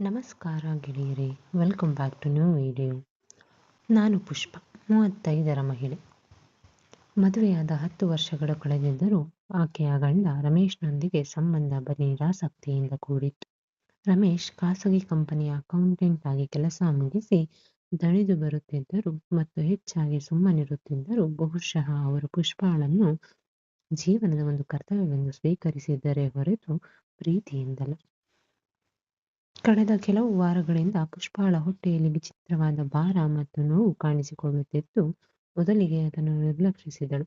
ನಮಸ್ಕಾರ ಗೆಳೆಯರೇ, welcome back to new video. ನಾನು ಪುಷ್ಪ, 35ರ ಮಹಿಳೆ. ಮದುವೆಯಾದ 10 ವರ್ಷಗಳು ಕಳೆದಿದ್ದರೂ ಆಕೆಯ ಗಂಡ ರಮೇಶ್ನೊಂದಿಗೆ ಸಂಬಂಧ ಬರೀ ನಿರಾಸಕ್ತಿಯಿಂದ ಕೂಡಿತ್ತು. ರಮೇಶ್ ಖಾಸಗಿ ಕಂಪನಿಯ ಅಕೌಂಟೆಂಟ್ ಆಗಿ ಕೆಲಸ ಮುಗಿಸಿ ದಣಿದು ಬರುತ್ತಿದ್ದರು ಮತ್ತು ಹೆಚ್ಚಾಗಿ ಸುಮ್ಮನಿರುತ್ತಿದ್ದರು. ಬಹುಶಃ ಅವರು ಪುಷ್ಪಾಳನ್ನು ಜೀವನದ ಒಂದು ಕರ್ತವ್ಯವೆಂದು ಸ್ವೀಕರಿಸಿದ್ದರೇ ಹೊರತು ಪ್ರೀತಿಯಿಂದಲ್ಲ. ಕಳೆದ ಕೆಲವು ವಾರಗಳಿಂದ ಪುಷ್ಪಾಳ ಹೊಟ್ಟೆಯಲ್ಲಿ ವಿಚಿತ್ರವಾದ ಭಾರ ಮತ್ತು ನೋವು ಕಾಣಿಸಿಕೊಳ್ಳುತ್ತಿದ್ದು, ಮೊದಲಿಗೆ ಅದನ್ನು ನಿರ್ಲಕ್ಷಿಸಿದಳು.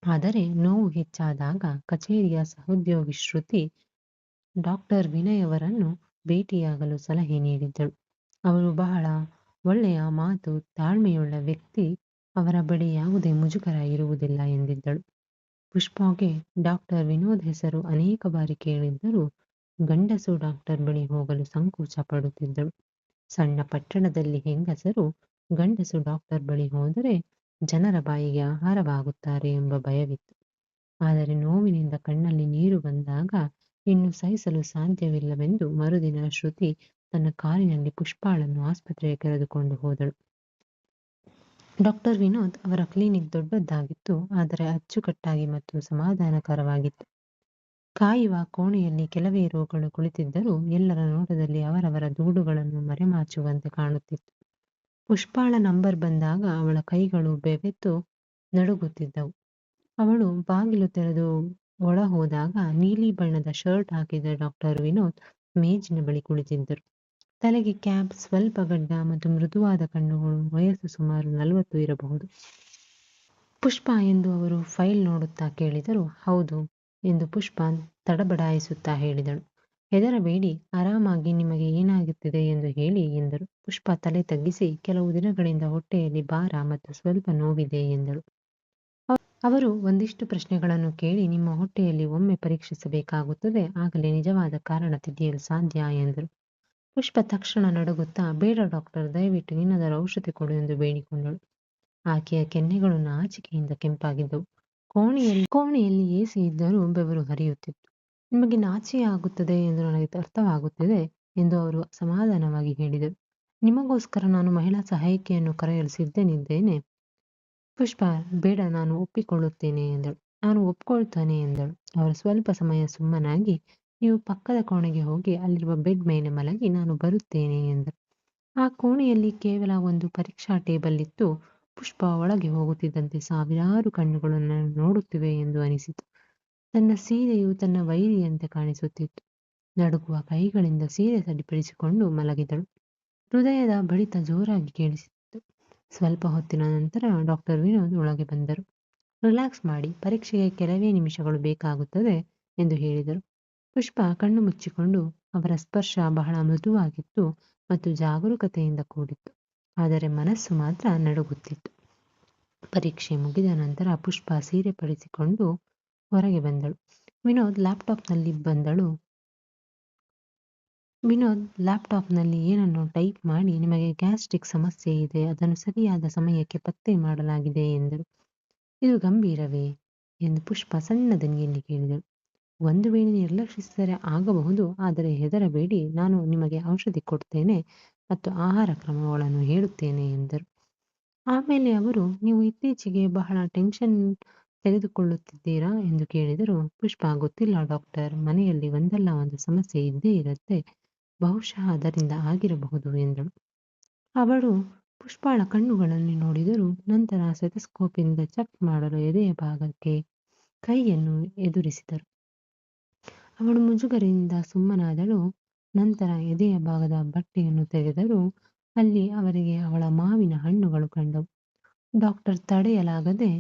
ಆದರೆ ನೋವು ಹೆಚ್ಚಾದಾಗ ಕಚೇರಿಯ ಸಹೋದ್ಯೋಗಿ ಶ್ರುತಿ ಡಾಕ್ಟರ್ ವಿನಯ್ ಅವರನ್ನು ಭೇಟಿಯಾಗಲು ಸಲಹೆ ನೀಡಿದ್ದಳು. ಅವರು ಬಹಳ ಒಳ್ಳೆಯ ಮಾತು, ತಾಳ್ಮೆಯುಳ್ಳ ವ್ಯಕ್ತಿ, ಅವರ ಬಳಿ ಯಾವುದೇ ಮುಜುಗರ ಇರುವುದಿಲ್ಲ ಎಂದಿದ್ದಳು. ಪುಷ್ಪಾಗೆ ಡಾಕ್ಟರ್ ವಿನೋದ್ ಹೆಸರು ಅನೇಕ ಬಾರಿ ಕೇಳಿದ್ದರೂ ಗಂಡಸು ಡಾಕ್ಟರ್ ಬಳಿ ಹೋಗಲು ಸಂಕೋಚ ಪಡುತ್ತಿದ್ದಳು. ಸಣ್ಣ ಪಟ್ಟಣದಲ್ಲಿ ಹೆಂಗಸರು ಗಂಡಸು ಡಾಕ್ಟರ್ ಬಳಿ ಹೋದರೆ ಜನರ ಬಾಯಿಗೆ ಆಹಾರವಾಗುತ್ತಾರೆ ಎಂಬ ಭಯವಿತ್ತು. ಆದರೆ ನೋವಿನಿಂದ ಕಣ್ಣಲ್ಲಿ ನೀರು ಬಂದಾಗ ಇನ್ನು ಸಹಿಸಲು ಸಾಧ್ಯವಿಲ್ಲವೆಂದು ಮರುದಿನ ಶ್ರುತಿ ತನ್ನ ಕಾರಿನಲ್ಲಿ ಪುಷ್ಪಾಳನ್ನು ಆಸ್ಪತ್ರೆಗೆ ಕರೆದುಕೊಂಡು ಹೋದಳು. ಡಾಕ್ಟರ್ ವಿನೋದ್ ಅವರ ಕ್ಲಿನಿಕ್ ದೊಡ್ಡದಾಗಿತ್ತು, ಆದರೆ ಅಚ್ಚುಕಟ್ಟಾಗಿ ಮತ್ತು ಸಮಾಧಾನಕರವಾಗಿತ್ತು. ಕಾಯುವ ಕೋಣೆಯಲ್ಲಿ ಕೆಲವೇ ರೋಗಿಗಳು ಕುಳಿತಿದ್ದರೂ ಎಲ್ಲರ ನೋಟದಲ್ಲಿ ಅವರವರ ದೂಡುಗಳನ್ನು ಮರೆಮಾಚುವಂತೆ ಕಾಣುತ್ತಿತ್ತು. ಪುಷ್ಪಾಳ ನಂಬರ್ ಬಂದಾಗ ಅವಳ ಕೈಗಳು ಬೆವೆತು ನಡುಗುತ್ತಿದ್ದವು. ಅವಳು ಬಾಗಿಲು ತೆರೆದು ಒಳ ಹೋದಾಗ ನೀಲಿ ಬಣ್ಣದ ಶರ್ಟ್ ಹಾಕಿದ ಡಾಕ್ಟರ್ ವಿನೋದ್ ಮೇಜಿನ ಬಳಿ ಕುಳಿತಿದ್ದರು. ತಲೆಗೆ ಕ್ಯಾಪ್, ಸ್ವಲ್ಪ ಗಡ್ಡ ಮತ್ತು ಮೃದುವಾದ ಕಣ್ಣುಗಳು. ವಯಸ್ಸು ಸುಮಾರು 40 ಇರಬಹುದು. ಪುಷ್ಪ ಎಂದು ಅವರು ಫೈಲ್ ನೋಡುತ್ತಾ ಕೇಳಿದರು. ಹೌದು ಎಂದು ಪುಷ್ಪ ತಡಬಡಾಯಿಸುತ್ತಾ ಹೇಳಿದಳು. ಹೆದರಬೇಡಿ, ಆರಾಮಾಗಿ ನಿಮಗೆ ಏನಾಗುತ್ತಿದೆ ಎಂದು ಹೇಳಿ ಎಂದರು. ಪುಷ್ಪ ತಲೆ ತಗ್ಗಿಸಿ ಕೆಲವು ದಿನಗಳಿಂದ ಹೊಟ್ಟೆಯಲ್ಲಿ ಭಾರ ಮತ್ತು ಸ್ವಲ್ಪ ನೋವಿದೆ ಎಂದಳು. ಅವರು ಒಂದಿಷ್ಟು ಪ್ರಶ್ನೆಗಳನ್ನು ಕೇಳಿ ನಿಮ್ಮ ಹೊಟ್ಟೆಯಲ್ಲಿ ಒಮ್ಮೆ ಪರೀಕ್ಷಿಸಬೇಕಾಗುತ್ತದೆ, ಆಗಲೇ ನಿಜವಾದ ಕಾರಣ ತಿಳಿಯಲು ಸಾಧ್ಯ ಎಂದರು. ಪುಷ್ಪ ತಕ್ಷಣ ನಡುಗುತ್ತಾ ಬೇಡ ಡಾಕ್ಟರ್, ದಯವಿಟ್ಟು ಇನ್ನದರ ಔಷಧಿ ಕೊಡು ಎಂದು ಬೇಡಿಕೊಂಡಳು. ಆಕೆಯ ಕೆನ್ನೆಗಳು ನಾಚಿಕೆಯಿಂದ ಕೆಂಪಾಗಿದ್ದವು. ಕೋಣೆಯಲ್ಲಿ ಎಸಿ ಇದ್ದರೂ ಬೆವರು ಹರಿಯುತ್ತಿತ್ತು. ನಿಮಗೆ ನಾಚಿಕೆ ಆಗುತ್ತದೆ ಎಂದು ನನಗೆ ಅರ್ಥವಾಗುತ್ತಿದೆ ಎಂದು ಅವರು ಸಮಾಧಾನವಾಗಿ ಹೇಳಿದರು. ನಿಮಗೋಸ್ಕರ ನಾನು ಮಹಿಳಾ ಸಹಾಯಕಿಯನ್ನು ಕರೆಯಲು ಸಿದ್ಧನಿದ್ದೇನೆ. ಪುಷ್ಪ ಬೇಡ, ನಾನು ಒಪ್ಪಿಕೊಳ್ಳುತ್ತೇನೆ ಎಂದಳು. ನಾನು ಒಪ್ಕೊಳ್ತಾನೆ ಎಂದಳು. ಅವರು ಸ್ವಲ್ಪ ಸಮಯ ಸುಮ್ಮನಾಗಿ ನೀವು ಪಕ್ಕದ ಕೋಣೆಗೆ ಹೋಗಿ ಅಲ್ಲಿರುವ ಬೆಡ್ ಮೇಲೆ ಮಲಗಿ, ನಾನು ಬರುತ್ತೇನೆ ಎಂದರು. ಆ ಕೋಣೆಯಲ್ಲಿ ಕೇವಲ ಒಂದು ಪರೀಕ್ಷಾ ಟೇಬಲ್ ಇತ್ತು. ಪುಷ್ಪ ಒಳಗೆ ಹೋಗುತ್ತಿದ್ದಂತೆ ಸಾವಿರಾರು ಕಣ್ಣುಗಳು ನನ್ನನ್ನು ನೋಡುತ್ತಿವೆ ಎಂದು ಅನಿಸಿತು. ತನ್ನ ಸೀರೆಯು ತನ್ನ ವೈರಿಯಂತೆ ಕಾಣಿಸುತ್ತಿತ್ತು. ನಡುಗುವ ಕೈಗಳಿಂದ ಸೀರೆ ಸರಿಪಡಿಸಿಕೊಂಡು ಮಲಗಿದಳು. ಹೃದಯದ ಬಡಿತ ಜೋರಾಗಿ ಕೇಳಿಸಿತ್ತು. ಸ್ವಲ್ಪ ಹೊತ್ತಿನ ನಂತರ ಡಾಕ್ಟರ್ ವಿನೋದ್ ಒಳಗೆ ಬಂದರು. ರಿಲ್ಯಾಕ್ಸ್ ಮಾಡಿ, ಪರೀಕ್ಷೆಗೆ ಕೆಲವೇ ನಿಮಿಷಗಳು ಬೇಕಾಗುತ್ತದೆ ಎಂದು ಹೇಳಿದರು. ಪುಷ್ಪ ಕಣ್ಣು ಮುಚ್ಚಿಕೊಂಡು ಅವರ ಸ್ಪರ್ಶ ಬಹಳ ಮೃದುವಾಗಿತ್ತು ಮತ್ತು ಜಾಗರೂಕತೆಯಿಂದ ಕೂಡಿತ್ತು. ಆದರೆ ಮನಸ್ಸು ಮಾತ್ರ ನಡುಗುತ್ತಿತ್ತು. ಪರೀಕ್ಷೆ ಮುಗಿದ ನಂತರ ಪುಷ್ಪ ಸೀರೆ ಪಡಿಸಿಕೊಂಡು ಹೊರಗೆ ಬಂದಳು. ವಿನೋದ್ ಲ್ಯಾಪ್ಟಾಪ್ನಲ್ಲಿ ಏನನ್ನು ಟೈಪ್ ಮಾಡಿ ನಿಮಗೆ ಗ್ಯಾಸ್ಟ್ರಿಕ್ ಸಮಸ್ಯೆ ಇದೆ, ಅದನ್ನು ಸರಿಯಾದ ಸಮಯಕ್ಕೆ ಪತ್ತೆ ಮಾಡಲಾಗಿದೆ ಎಂದರು. ಇದು ಗಂಭೀರವೇ ಎಂದು ಪುಷ್ಪ ಸಣ್ಣ ದನಿಯಲ್ಲಿ ಕೇಳಿದಳು. ಒಂದು ವೇಳೆ ನಿರ್ಲಕ್ಷಿಸಿದರೆ ಆಗಬಹುದು, ಆದರೆ ಹೆದರಬೇಡಿ, ನಾನು ನಿಮಗೆ ಔಷಧಿ ಕೊಡ್ತೇನೆ ಮತ್ತು ಆಹಾರ ಕ್ರಮಗಳನ್ನು ಹೇಳುತ್ತೇನೆ ಎಂದರು. ಆಮೇಲೆ ಅವರು ನೀವು ಇತ್ತೀಚೆಗೆ ಬಹಳ ಟೆನ್ಷನ್ ತೆಗೆದುಕೊಳ್ಳುತ್ತಿದ್ದೀರಾ ಎಂದು ಕೇಳಿದರು. ಪುಷ್ಪ ಗೊತ್ತಿಲ್ಲ ಡಾಕ್ಟರ್, ಮನೆಯಲ್ಲಿ ಒಂದಲ್ಲ ಒಂದು ಸಮಸ್ಯೆ ಇದ್ದೇ ಇರುತ್ತೆ, ಬಹುಶಃ ಅದರಿಂದ ಆಗಿರಬಹುದು ಎಂದಳು. ಅವಳು ಪುಷ್ಪಾಳ ಕಣ್ಣುಗಳಲ್ಲಿ ನೋಡಿದರು. ನಂತರ ಸ್ಟೆಥೋಸ್ಕೋಪಿಂದ ಚೆಕ್ ಮಾಡಲು ಎದೆಯ ಭಾಗಕ್ಕೆ ಕೈಯನ್ನು ಎದುರಿಸಿದರು. ಅವಳು ಮುಜುಗರದಿಂದ ಸುಮ್ಮನಾದಳು. ನಂತರ ಎದೆಯ ಭಾಗದ ಬಟ್ಟೆಯನ್ನು ತೆಗೆದರು. ಅಲ್ಲಿ ಅವರಿಗೆ ಅವಳ ಮಾವಿನ ಹಣ್ಣುಗಳು ಕಂಡವು. ಡಾಕ್ಟರ್ ತಡೆಯಲಾಗದೆ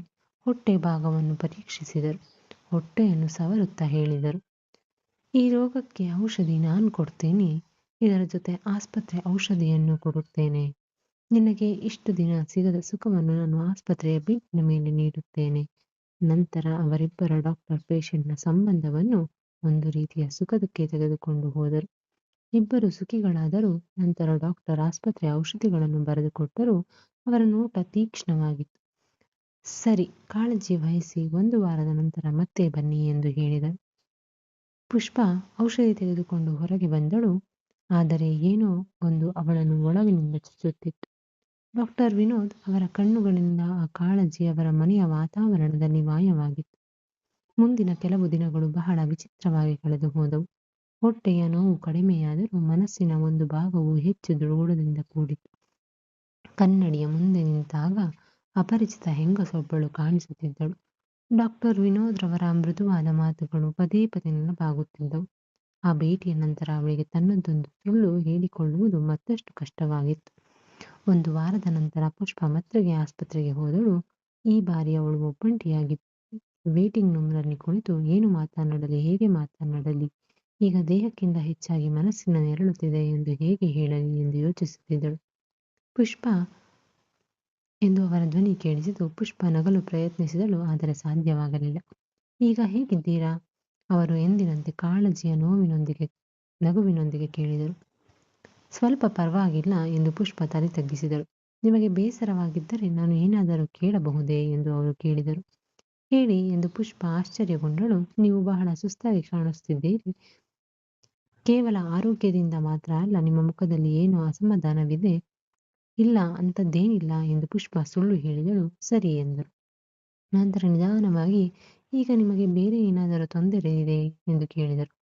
ಹೊಟ್ಟೆ ಭಾಗವನ್ನು ಪರೀಕ್ಷಿಸಿದರು. ಹೊಟ್ಟೆಯನ್ನು ಸವರುತ್ತಾ ಹೇಳಿದರು, ಈ ರೋಗಕ್ಕೆ ಔಷಧಿ ನಾನು ಕೊಡ್ತೇನೆ, ಇದರ ಜೊತೆ ಆಸ್ಪತ್ರೆ ಔಷಧಿಯನ್ನು ಕೊಡುತ್ತೇನೆ. ನಿನಗೆ ಇಷ್ಟು ದಿನ ಸಿಗದ ಸುಖವನ್ನು ನಾನು ಆಸ್ಪತ್ರೆಯ ಬೆಡ್ನ ಮೇಲೆ ನೀಡುತ್ತೇನೆ. ನಂತರ ಅವರಿಬ್ಬರ ಡಾಕ್ಟರ್ ಪೇಷಂಟ್ನ ಸಂಬಂಧವನ್ನು ಒಂದು ರೀತಿಯ ಸುಖದಕ್ಕೆ ತೆಗೆದುಕೊಂಡು ಹೋದರು. ಇಬ್ಬರು ಸುಖಿಗಳಾದರು. ನಂತರ ಡಾಕ್ಟರ್ ಆಸ್ಪತ್ರೆಯ ಔಷಧಿಗಳನ್ನು ಬರೆದುಕೊಟ್ಟರು. ಅವರ ನೋಟ ತೀಕ್ಷ್ಣವಾಗಿತ್ತು. ಸರಿ, ಕಾಳಜಿ ವಹಿಸಿ, 1 ವಾರದ ನಂತರ ಮತ್ತೆ ಬನ್ನಿ ಎಂದು ಹೇಳಿದರು. ಪುಷ್ಪ ಔಷಧಿ ತೆಗೆದುಕೊಂಡು ಹೊರಗೆ ಬಂದಳು. ಆದರೆ ಏನೋ ಒಂದು ಅವಳನ್ನು ಒಳಗಿನಿಂದ ಚುಚ್ಚುತ್ತಿತ್ತು. ಡಾಕ್ಟರ್ ವಿನೋದ್ ಅವರ ಕಣ್ಣುಗಳಿಂದ ಆ ಕಾಳಜಿ ಅವರ ಮನೆಯ ವಾತಾವರಣದಲ್ಲಿ ಮಾಯವಾಗಿತ್ತು. ಮುಂದಿನ ಕೆಲವು ದಿನಗಳು ಬಹಳ ವಿಚಿತ್ರವಾಗಿ ಕಳೆದು ಹೋದವು. ಹೊಟ್ಟೆಯ ನೋವು ಕಡಿಮೆಯಾದರೂ ಮನಸ್ಸಿನ ಒಂದು ಭಾಗವು ಹೆಚ್ಚು ದುಗುಡದಿಂದ ಕೂಡಿತು. ಕನ್ನಡಿಯ ಮುಂದೆ ನಿಂತಾಗ ಅಪರಿಚಿತ ಹೆಂಗಸೊಬ್ಬಳು ಕಾಣಿಸುತ್ತಿದ್ದಳು. ಡಾಕ್ಟರ್ ವಿನೋದ್ ರವರ ಮೃದುವಾದ ಮಾತುಗಳು ಪದೇ ಪದೇ ನೆನಪಾಗುತ್ತಿದ್ದವು. ಆ ಭೇಟಿಯ ನಂತರ ಅವಳಿಗೆ ತನ್ನದೊಂದು ಸುಳ್ಳು ಹೇಳಿಕೊಳ್ಳುವುದು ಮತ್ತಷ್ಟು ಕಷ್ಟವಾಗಿತ್ತು. ಒಂದು ವಾರದ ನಂತರ ಪುಷ್ಪ ಮತ್ತೆ ಆಸ್ಪತ್ರೆಗೆ ಹೋದಳು. ಈ ಬಾರಿ ಅವಳು ಒಬ್ಬಂಟಿಯಾಗಿ ವೇಟಿಂಗ್ ರೂಮ್‌ನಲ್ಲಿ ಕುಳಿತು ಏನು ಮಾತನಾಡಲಿ, ಹೇಗೆ ಮಾತನಾಡಲಿ, ಈಗ ದೇಹಕ್ಕಿಂತ ಹೆಚ್ಚಾಗಿ ಮನಸ್ಸಿನ ನೆರಳುತ್ತಿದೆ ಎಂದು ಹೇಗೆ ಹೇಳಲಿ ಎಂದು ಯೋಚಿಸುತ್ತಿದ್ದಳು. ಪುಷ್ಪ ಎಂದು ಅವರ ಧ್ವನಿ ಕೇಳಿಸಿತು. ಪುಷ್ಪ ನಗಲು ಪ್ರಯತ್ನಿಸಿದಳು, ಆದರೆ ಸಾಧ್ಯವಾಗಲಿಲ್ಲ. ಈಗ ಹೇಗಿದ್ದೀರಾ? ಅವರು ಎಂದಿನಂತೆ ಕಾಳಜಿಯ ನಗುವಿನೊಂದಿಗೆ ಕೇಳಿದರು. ಸ್ವಲ್ಪ ಪರವಾಗಿಲ್ಲ ಎಂದು ಪುಷ್ಪ ತಲೆ ತಗ್ಗಿಸಿದಳು. ನಿಮಗೆ ಬೇಸರವಾಗಿದ್ದರೆ ನಾನು ಏನಾದರೂ ಕೇಳಬಹುದೇ ಎಂದು ಅವರು ಕೇಳಿದರು. ಹೇಳಿ ಎಂದು ಪುಷ್ಪ ಆಶ್ಚರ್ಯಗೊಂಡಳು. ನೀವು ಬಹಳ ಸುಸ್ತಾಗಿ ಕಾಣಿಸುತ್ತಿದ್ದೀರಿ. ಕೇವಲ ಆರೋಗ್ಯದಿಂದ ಮಾತ್ರ ಅಲ್ಲ, ನಿಮ್ಮ ಮುಖದಲ್ಲಿ ಏನೋ ಅಸಮಾಧಾನವಿದೆ. ಇಲ್ಲ, ಅಂಥದ್ದೇನಿಲ್ಲ ಎಂದು ಪುಷ್ಪ ಸುಳ್ಳು ಹೇಳಿದಳು. ಸರಿ ಎಂದರು. ನಂತರ ನಿಧಾನವಾಗಿ, ಈಗ ನಿಮಗೆ ಬೇರೆ ಏನಾದರೂ ತೊಂದರೆ ಇದೆ ಎಂದು ಕೇಳಿದರು.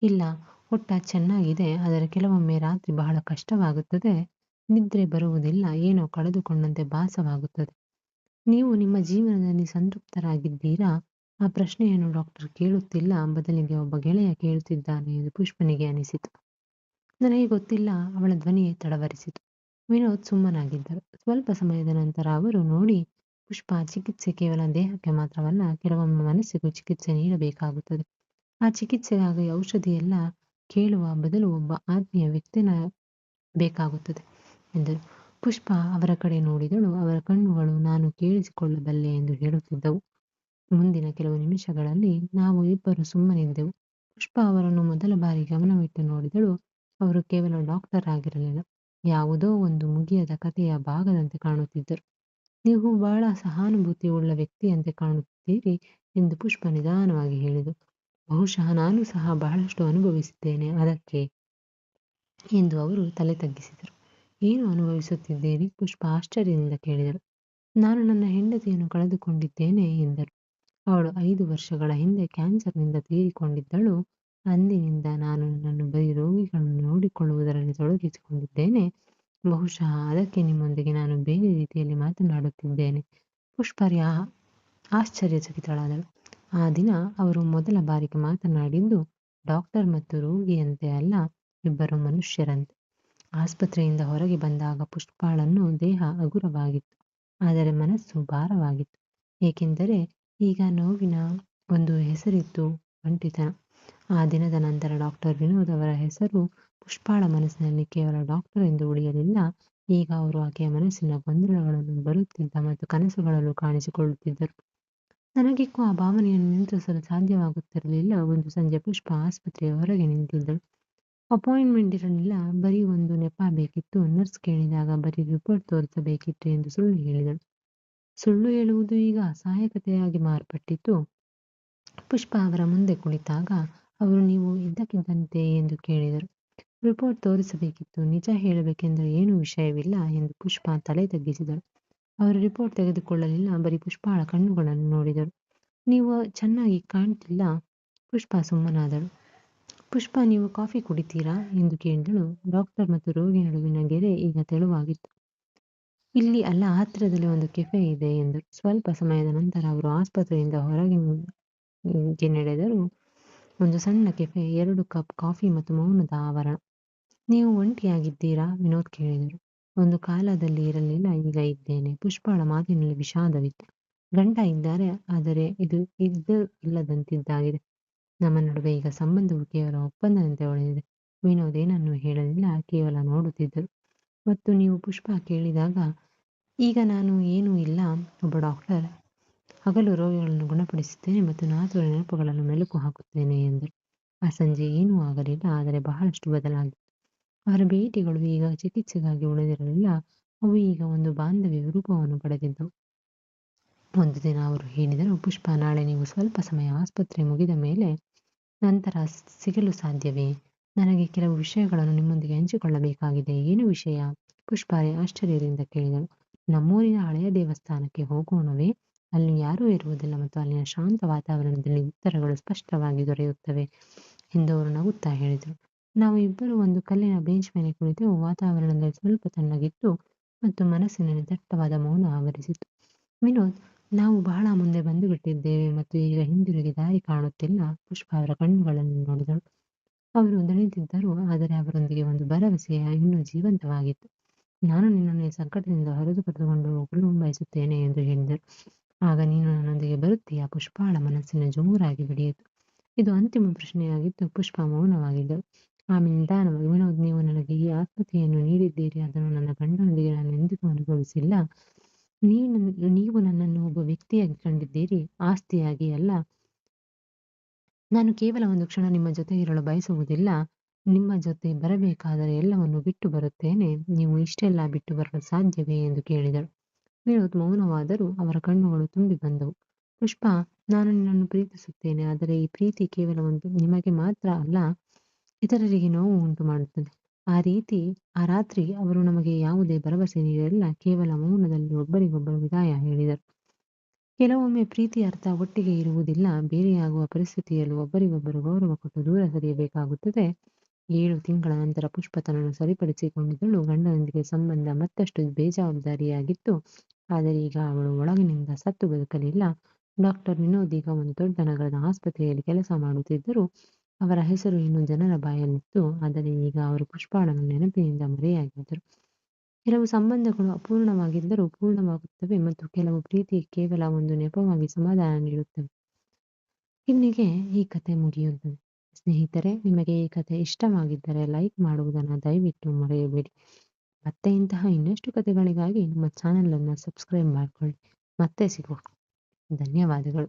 ಇಲ್ಲ, ಹೊಟ್ಟ ಚೆನ್ನಾಗಿದೆ, ಆದರೆ ಕೆಲವೊಮ್ಮೆ ರಾತ್ರಿ ಬಹಳ ಕಷ್ಟವಾಗುತ್ತದೆ. ನಿದ್ರೆ ಬರುವುದಿಲ್ಲ, ಏನೋ ಕಳೆದುಕೊಂಡಂತೆ ಭಾಸವಾಗುತ್ತದೆ. ನೀವು ನಿಮ್ಮ ಜೀವನದಲ್ಲಿ ಸಂತೃಪ್ತರಾಗಿದ್ದೀರಾ? ಆ ಪ್ರಶ್ನೆಯನ್ನು ಡಾಕ್ಟರ್ ಕೇಳುತ್ತಿಲ್ಲ, ಬದಲಿಗೆ ಒಬ್ಬ ಗೆಳೆಯ ಕೇಳುತ್ತಿದ್ದಾನೆ ಎಂದು ಪುಷ್ಪನಿಗೆ ಅನಿಸಿತು. ನನಗೆ ಗೊತ್ತಿಲ್ಲ, ಅವಳ ಧ್ವನಿ ತಡವರಿಸಿತು. ವಿನೋದ್ ಸುಮ್ಮನಾಗಿದ್ದರು. ಸ್ವಲ್ಪ ಸಮಯದ ನಂತರ ಅವರು, ನೋಡಿ ಪುಷ್ಪ, ಚಿಕಿತ್ಸೆ ಕೇವಲ ದೇಹಕ್ಕೆ ಮಾತ್ರವಲ್ಲ, ಕೆಲವೊಮ್ಮೆ ಮನಸ್ಸಿಗೂ ಚಿಕಿತ್ಸೆ ನೀಡಬೇಕಾಗುತ್ತದೆ. ಆ ಚಿಕಿತ್ಸೆಗಾಗಿ ಔಷಧಿಯೆಲ್ಲ ಕೇಳುವ ಬದಲು ಒಬ್ಬ ಆತ್ಮೀಯ ವ್ಯಕ್ತಿನ ಬೇಕಾಗುತ್ತದೆ ಎಂದರು. ಪುಷ್ಪ ಅವರ ಕಡೆ ನೋಡಿದಳು. ಅವರ ಕಣ್ಣುಗಳು ನಾನು ಕೇಳಿಸಿಕೊಳ್ಳಬಲ್ಲೆ ಎಂದು ಹೇಳುತ್ತಿದ್ದವು. ಮುಂದಿನ ಕೆಲವು ನಿಮಿಷಗಳಲ್ಲಿ ನಾವು ಇಬ್ಬರು ಸುಮ್ಮನಿದ್ದೆವು. ಪುಷ್ಪ ಅವರನ್ನು ಮೊದಲ ಬಾರಿ ಗಮನವಿಟ್ಟು ನೋಡಿದಳು. ಅವರು ಕೇವಲ ಡಾಕ್ಟರ್ ಆಗಿರಲಿಲ್ಲ, ಯಾವುದೋ ಒಂದು ಮುಗಿಯದ ಕಥೆಯ ಭಾಗದಂತೆ ಕಾಣುತ್ತಿದ್ದರು. ನೀವು ಬಹಳ ಸಹಾನುಭೂತಿ ಉಳ್ಳ ವ್ಯಕ್ತಿಯಂತೆ ಕಾಣುತ್ತಿದ್ದೀರಿ ಎಂದು ಪುಷ್ಪ ನಿಧಾನವಾಗಿ ಹೇಳಿದರು. ಬಹುಶಃ ನಾನು ಸಹ ಬಹಳಷ್ಟು ಅನುಭವಿಸಿದ್ದೇನೆ, ಅದಕ್ಕೆ ಎಂದು ಅವರು ತಲೆ ತಗ್ಗಿಸಿದರು. ಏನು ಅನುಭವಿಸುತ್ತಿದ್ದೀರಿ? ಪುಷ್ಪ ಆಶ್ಚರ್ಯದಿಂದ ಕೇಳಿದರು. ನಾನು ನನ್ನ ಹೆಂಡತಿಯನ್ನು ಕಳೆದುಕೊಂಡಿದ್ದೇನೆ ಎಂದರು. ಅವಳು 5 ವರ್ಷಗಳ ಹಿಂದೆ ಕ್ಯಾನ್ಸರ್ನಿಂದ ತೀರಿಕೊಂಡಿದ್ದಳು. ಅಂದಿನಿಂದ ನಾನು ನನ್ನನ್ನು ಬರೀ ರೋಗಿಗಳನ್ನು ನೋಡಿಕೊಳ್ಳುವುದರಲ್ಲಿ ತೊಡಗಿಸಿಕೊಂಡಿದ್ದೇನೆ. ಬಹುಶಃ ಅದಕ್ಕೆ ನಿಮ್ಮೊಂದಿಗೆ ನಾನು ಬೇರೆ ರೀತಿಯಲ್ಲಿ ಮಾತನಾಡುತ್ತಿದ್ದೇನೆ. ಪುಷ್ಪರ್ಯ ಆಶ್ಚರ್ಯಚಕಿತಳಾದಳು. ಆ ದಿನ ಅವರು ಮೊದಲ ಬಾರಿಗೆ ಮಾತನಾಡಿದ್ದು ಡಾಕ್ಟರ್ ಮತ್ತು ರೋಗಿಯಂತೆ ಅಲ್ಲ, ಇಬ್ಬರು ಮನುಷ್ಯರಂತೆ. ಆಸ್ಪತ್ರೆಯಿಂದ ಹೊರಗೆ ಬಂದಾಗ ಪುಷ್ಪಾಳನ್ನು ದೇಹ ಹಗುರವಾಗಿತ್ತು, ಆದರೆ ಮನಸ್ಸು ಭಾರವಾಗಿತ್ತು. ಏಕೆಂದರೆ ಈಗ ನೋವಿನ ಒಂದು ಹೆಸರಿತ್ತು, ಒಂಟಿತನ. ಆ ದಿನದ ನಂತರ ಡಾಕ್ಟರ್ ವಿನೋದ್ ಅವರ ಹೆಸರು ಪುಷ್ಪಾಳ ಮನಸ್ಸಿನಲ್ಲಿ ಕೇವಲ ಡಾಕ್ಟರ್ ಎಂದು ಉಳಿಯಲಿಲ್ಲ. ಈಗ ಅವರು ಆಕೆಯ ಮನಸ್ಸಿನ ಗೊಂದಲಗಳನ್ನು ಬರುತ್ತಿದ್ದ ಮತ್ತು ಕನಸುಗಳಲ್ಲೂ ಕಾಣಿಸಿಕೊಳ್ಳುತ್ತಿದ್ದರು. ನನಗಿಕ್ಕೂ ಆ ಭಾವನೆಯನ್ನು ನಿಯಂತ್ರಿಸಲು ಸಾಧ್ಯವಾಗುತ್ತಿರಲಿಲ್ಲ. ಒಂದು ಸಂಜೆ ಪುಷ್ಪ ಆಸ್ಪತ್ರೆಯ ಹೊರಗೆ ನಿಂತಿದ್ದಳು. ಅಪಾಯಿಂಟ್ಮೆಂಟ್ ಇರಲಿಲ್ಲ, ಬರೀ ಒಂದು ನೆಪ ಬೇಕಿತ್ತು. ನರ್ಸ್ ಕೇಳಿದಾಗ ಬರೀ ರಿಪೋರ್ಟ್ ತೋರಿಸಬೇಕಿತ್ತು ಎಂದು ಸುಳ್ಳು ಹೇಳಿದಳು. ಸುಳ್ಳು ಹೇಳುವುದು ಈಗ ಅಸಹಾಯಕತೆಯಾಗಿ ಮಾರ್ಪಟ್ಟಿತ್ತು. ಪುಷ್ಪ ಅವರ ಮುಂದೆ ಕುಳಿತಾಗ ಅವರು, ನೀವು ಇದ್ದಕ್ಕಿದ್ದಂತೆ ಎಂದು ಕೇಳಿದರು. ರಿಪೋರ್ಟ್ ತೋರಿಸಬೇಕಿತ್ತು. ನಿಜ ಹೇಳಬೇಕೆಂದರೆ ಏನೂ ವಿಷಯವಿಲ್ಲ ಎಂದು ಪುಷ್ಪ ತಲೆ ತಗ್ಗಿಸಿದಳು. ಅವರು ರಿಪೋರ್ಟ್ ತೆಗೆದುಕೊಳ್ಳಲಿಲ್ಲ, ಬರೀ ಪುಷ್ಪಾಳ ಕಣ್ಣುಗಳನ್ನು ನೋಡಿದರು. ನೀವು ಚೆನ್ನಾಗಿ ಕಾಣ್ತಿಲ್ಲ. ಪುಷ್ಪ ಸುಮ್ಮನಾದಳು. ಪುಷ್ಪ, ನೀವು ಕಾಫಿ ಕುಡಿತೀರಾ ಎಂದು ಕೇಳಿದಳು. ಡಾಕ್ಟರ್ ಮತ್ತು ರೋಗಿ ನಡುವಿನ ಗೆರೆ ಈಗ ತೆಳುವಾಗಿತ್ತು. ಇಲ್ಲಿ ಅಲ್ಲ, ಹತ್ತಿರದಲ್ಲಿ ಒಂದು ಕೆಫೆ ಇದೆ ಎಂದರು. ಸ್ವಲ್ಪ ಸಮಯದ ನಂತರ ಅವರು ಆಸ್ಪತ್ರೆಯಿಂದ ಹೊರಗೆ ನಡೆದರು. ಒಂದು ಸಣ್ಣ ಕೆಫೆ, 2 ಕಪ್ ಕಾಫಿ ಮತ್ತು ಮೌನದ ಆವರಣ. ನೀವು ಒಂಟಿಯಾಗಿದ್ದೀರಾ? ವಿನೋದ್ ಕೇಳಿದರು. ಒಂದು ಕಾಲದಲ್ಲಿ ಇರಲಿಲ್ಲ, ಈಗ ಇದ್ದೇನೆ. ಪುಷ್ಪಾಳ ಮಾತಿನಲ್ಲಿ ವಿಷಾದವಿತ್ತು. ಗಂಡ ಇದ್ದಾರೆ, ಆದರೆ ಇದು ಇಲ್ಲದಂತಿದ್ದಾಗಿದೆ. ನಮ್ಮ ನಡುವೆ ಈಗ ಸಂಬಂಧವು ಕೇವಲ ಒಪ್ಪಂದದಂತೆ ಉಳಿದಿದೆ. ವಿನೋದ್ ಏನನ್ನೂ ಹೇಳಲಿಲ್ಲ, ಕೇವಲ ನೋಡುತ್ತಿದ್ದರು. ಮತ್ತು ನೀವು? ಪುಷ್ಪ ಕೇಳಿದಾಗ, ಈಗ ನಾನು ಏನೂ ಇಲ್ಲ, ಒಬ್ಬ ಡಾಕ್ಟರ್. ಹಗಲು ರೋಗಿಗಳನ್ನು ಗುಣಪಡಿಸುತ್ತೇನೆ ಮತ್ತು ರಾತ್ರಿ ನೆನಪುಗಳನ್ನು ಮೆಲುಕು ಹಾಕುತ್ತೇನೆ ಎಂದರು. ಆ ಸಂಜೆ ಏನೂ ಆಗಲಿಲ್ಲ, ಆದರೆ ಬಹಳಷ್ಟು ಬದಲಾಗಿತ್ತು. ಅವರ ಭೇಟಿಗಳು ಈಗ ಚಿಕಿತ್ಸೆಗಾಗಿ ಉಳಿದಿರಲಿಲ್ಲ, ಅವು ಈಗ ಒಂದು ಬಾಂಧವ್ಯ ರೂಪವನ್ನು ಪಡೆದಿದ್ದವು. ಒಂದು ದಿನ ಅವರು ಹೇಳಿದರು, ಪುಷ್ಪ, ನಾಳೆ ನೀವು ಸ್ವಲ್ಪ ಸಮಯ ಆಸ್ಪತ್ರೆ ಮುಗಿದ ಮೇಲೆ ನಂತರ ಸಿಗಲು ಸಾಧ್ಯವೇ? ನನಗೆ ಕೆಲವು ವಿಷಯಗಳನ್ನು ನಿಮ್ಮೊಂದಿಗೆ ಹಂಚಿಕೊಳ್ಳಬೇಕಾಗಿದೆ. ಏನು ವಿಷಯ? ಪುಷ್ಪ ಆಶ್ಚರ್ಯದಿಂದ ಕೇಳಿದಳು. ನಮ್ಮೂರಿನ ಹಳೆಯ ದೇವಸ್ಥಾನಕ್ಕೆ ಹೋಗೋಣವೇ? ಅಲ್ಲಿ ಯಾರೂ ಇರುವುದಿಲ್ಲ ಮತ್ತು ಅಲ್ಲಿನ ಶಾಂತ ವಾತಾವರಣದಲ್ಲಿ ಉತ್ತರಗಳು ಸ್ಪಷ್ಟವಾಗಿ ದೊರೆಯುತ್ತವೆ ಎಂದು ಅವರು ನಗುತ್ತಾ ಹೇಳಿದರು. ನಾವು ಇಬ್ಬರು ಒಂದು ಕಲ್ಲಿನ ಬೆಂಚ್ ಮೇಲೆ ಕುಳಿತೆವು. ವಾತಾವರಣದಲ್ಲಿ ಸ್ವಲ್ಪ ತಣ್ಣಗಿತ್ತು ಮತ್ತು ಮನಸ್ಸಿನಲ್ಲಿ ದಟ್ಟವಾದ ಮೌನ ಆವರಿಸಿತು. ವಿನೋದ್, ನಾವು ಬಹಳ ಮುಂದೆ ಬಂದು ಬಿಟ್ಟಿದ್ದೇವೆ ಮತ್ತು ಈಗ ಹಿಂದಿರುಗಿ ದಾರಿ ಕಾಣುತ್ತಿಲ್ಲ. ಪುಷ್ಪ ಅವರ ಕಣ್ಣುಗಳನ್ನು ನೋಡಿದಳು. ಅವರು ದಣಿದಿದ್ದರು, ಆದರೆ ಅವರೊಂದಿಗೆ ಒಂದು ಭರವಸೆ ಇನ್ನೂ ಜೀವಂತವಾಗಿತ್ತು. ನಾನು ನಿನ್ನನ್ನು ಈ ಸಂಕಟದಿಂದ ಹೊರದು ಕರೆದುಕೊಂಡು ಹೋಗಲು ಬಯಸುತ್ತೇನೆ ಎಂದು ಹೇಳಿದರು. ಆಗ ನೀನು ನನ್ನೊಂದಿಗೆ ಬರುತ್ತೀಯಾ? ಪುಷ್ಪಾಳ ಮನಸ್ಸಿನ ಜೋರಾಗಿ ಬಡಿಯಿತು. ಇದು ಅಂತಿಮ ಪ್ರಶ್ನೆಯಾಗಿದ್ದು ಪುಷ್ಪ ಮೌನವಾಗಿದ್ದಳು. ಆಮೇಲೆ ನಿಧಾನವಾಗಿ, ವಿನೋದ್, ನೀವು ನನಗೆ ಈ ಆತ್ಮೀಯತೆಯನ್ನು ನೀಡಿದ್ದೀರಿ. ಅದನ್ನು ನನ್ನ ಗಂಡನೊಂದಿಗೆ ನಾನು ಎಂದಿಗೂ ಅನುಭವಿಸಿಲ್ಲ. ನೀವು ನನ್ನನ್ನು ಒಬ್ಬ ವ್ಯಕ್ತಿಯಾಗಿ ಕಂಡಿದ್ದೀರಿ, ಆಸ್ತಿಯಾಗಿ ಅಲ್ಲ. ನಾನು ಕೇವಲ ಒಂದು ಕ್ಷಣ ನಿಮ್ಮ ಜೊತೆಗಿರಲು ಬಯಸುವುದಿಲ್ಲ. ನಿಮ್ಮ ಜೊತೆ ಬರಬೇಕಾದರೆ ಎಲ್ಲವನ್ನೂ ಬಿಟ್ಟು ಬರುತ್ತೇನೆ. ನೀವು ಇಷ್ಟೆಲ್ಲ ಬಿಟ್ಟು ಬರಲು ಸಾಧ್ಯವೇ ಎಂದು ಕೇಳಿದಳು. ವಿನೋದ್ ಮೌನವಾದರೂ ಅವರ ಕಣ್ಣುಗಳು ತುಂಬಿ ಬಂದವು. ಪುಷ್ಪ, ನಾನು ನಿನ್ನನ್ನು ಪ್ರೀತಿಸುತ್ತೇನೆ. ಆದರೆ ಈ ಪ್ರೀತಿ ಕೇವಲ ಒಂದು ನಿಮಗೆ ಮಾತ್ರ ಅಲ್ಲ, ಇತರರಿಗೆ ನೋವು ಉಂಟು ಮಾಡುತ್ತದೆ. ಆ ರಾತ್ರಿ ಅವರು ನಮಗೆ ಯಾವುದೇ ಭರವಸೆ ನೀಡಲಿಲ್ಲ. ಕೇವಲ ಮೌನದಲ್ಲಿ ಒಬ್ಬರಿಗೊಬ್ಬರು ವಿದಾಯ ಹೇಳಿದರು. ಕೆಲವೊಮ್ಮೆ ಪ್ರೀತಿಯ ಅರ್ಥ ಒಟ್ಟಿಗೆ ಇರುವುದಿಲ್ಲ. ಬೇರೆಯಾಗುವ ಪರಿಸ್ಥಿತಿಯಲ್ಲೂ ಒಬ್ಬರಿಗೊಬ್ಬರು ಗೌರವ ಕೊಟ್ಟು ದೂರ ಸರಿಯಬೇಕಾಗುತ್ತದೆ. 7 ತಿಂಗಳ ನಂತರ ಪುಷ್ಪ ತನ್ನನ್ನು ಸರಿಪಡಿಸಿಕೊಂಡಿದ್ದಳು. ಗಂಡನೊಂದಿಗೆ ಸಂಬಂಧ ಮತ್ತಷ್ಟು ಬೇಜವಾಬ್ದಾರಿಯಾಗಿತ್ತು. ಆದರೆ ಈಗ ಅವಳು ಒಳಗಿನಿಂದ ಸತ್ತು ಬದುಕಲಿಲ್ಲ. ಡಾಕ್ಟರ್ ವಿನೋದ್ ಈಗ ಒಂದು ದೊಡ್ಡ ನಗರದ ಆಸ್ಪತ್ರೆಯಲ್ಲಿ ಕೆಲಸ ಮಾಡುತ್ತಿದ್ದರು. ಅವರ ಹೆಸರು ಇನ್ನೂ ಜನರ ಬಾಯಲ್ಲಿತ್ತು. ಆದರೆ ಈಗ ಅವರು ಪುಷ್ಪಾಳನ್ನು ನೆನಪಿನಿಂದ ಮರೆಯಾಗಿದ್ದರು. ಕೆಲವು ಸಂಬಂಧಗಳು ಅಪೂರ್ಣವಾಗಿದ್ದರೂ ಪೂರ್ಣವಾಗುತ್ತವೆ ಮತ್ತು ಕೆಲವು ಪ್ರೀತಿ ಕೇವಲ ಒಂದು ನೆಪವಾಗಿ ಸಮಾಧಾನ ನೀಡುತ್ತವೆ. ಇಲ್ಲಿಗೆ ಈ ಕಥೆ ಮುಗಿಯುತ್ತದೆ. ಸ್ನೇಹಿತರೆ, ನಿಮಗೆ ಈ ಕಥೆ ಇಷ್ಟವಾಗಿದ್ದರೆ ಲೈಕ್ ಮಾಡುವುದನ್ನು ದಯವಿಟ್ಟು ಮರೆಯಬೇಡಿ. ಮತ್ತೆ ಇಂತಹ ಇನ್ನಷ್ಟು ಕಥೆಗಳಿಗಾಗಿ ನಮ್ಮ ಚಾನೆಲ್ ಅನ್ನು ಸಬ್ಸ್ಕ್ರೈಬ್ ಮಾಡಿಕೊಳ್ಳಿ. ಮತ್ತೆ ಸಿಗೋಣ. ಧನ್ಯವಾದಗಳು.